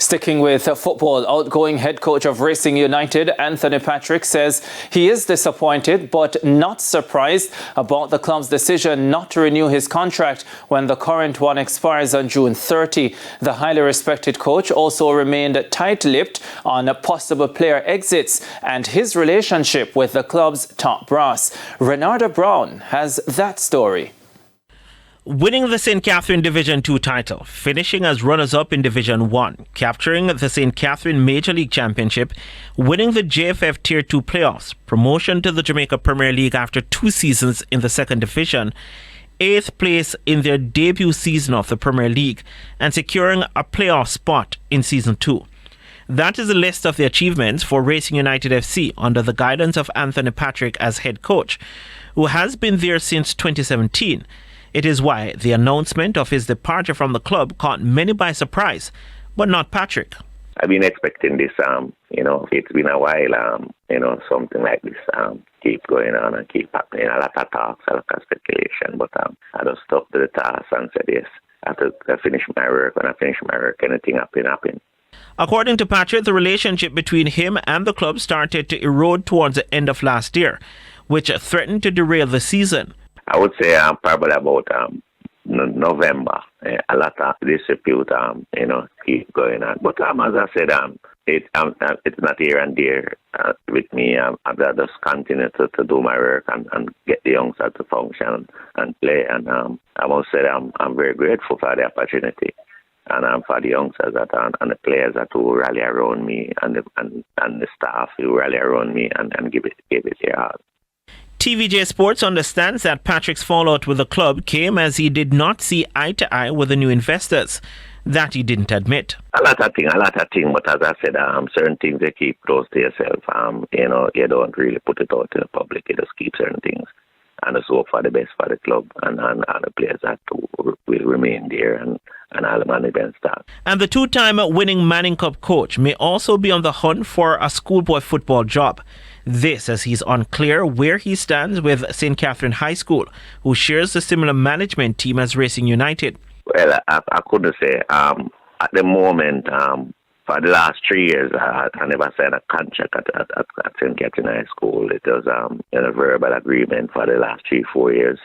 Sticking with football, outgoing head coach of Racing United, Anthony Patrick, says he is disappointed but not surprised about the club's decision not to renew his contract when the current one expires on June 30. The highly respected coach also remained tight-lipped on possible player exits and his relationship with the club's top brass. Renarda Brown has that story. Winning the St. Catherine Division 2 title, finishing as runners-up in Division 1, capturing the St. Catherine Major League Championship, winning the JFF Tier 2 playoffs, promotion to the Jamaica Premier League after 2 seasons in the 2nd Division, 8th place in their debut season of the Premier League, and securing a playoff spot in Season 2. That is a list of the achievements for Racing United FC under the guidance of Anthony Patrick as head coach, who has been there since 2017. It is why the announcement of his departure from the club caught many by surprise, but not Patrick. I've been expecting this, it's been a while, something like this keep going on and keep happening. A lot of talks, a lot of speculation, but I just stuck to the task and said, yes, after I finish my work, when I finish my work, anything happen. According to Patrick, the relationship between him and the club started to erode towards the end of last year, which threatened to derail the season. I would say probably about November. A lot of dispute, keep going on. But as I said, it's not here and there with me. I've just continue to do my work and get the youngsters to function and play. And I must say I'm very grateful for the opportunity. And for the youngsters and the players that who rally around me and the staff who rally around me and give it their all. TVJ Sports understands that Patrick's fallout with the club came as he did not see eye to eye with the new investors. That he didn't admit. A lot of things, but as I said, certain things you keep close to yourself. You don't really put it out to the public. You just keep certain things and just hope for the best for the club and the players that will remain there and all the management staff. And the 2-time winning Manning Cup coach may also be on the hunt for a schoolboy football job. This as he's unclear where he stands with St. Catherine High School, who shares a similar management team as Racing United. Well, I couldn't say. At the moment, for the last 3 years, I never signed a contract at St. Catherine High School. It was a verbal agreement for the last 3-4 years.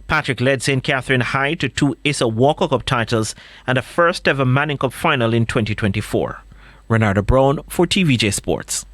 Patrick led St. Catherine High to 2 Issa Walker Cup titles and a first ever Manning Cup final in 2024. Renarda Brown for TVJ Sports.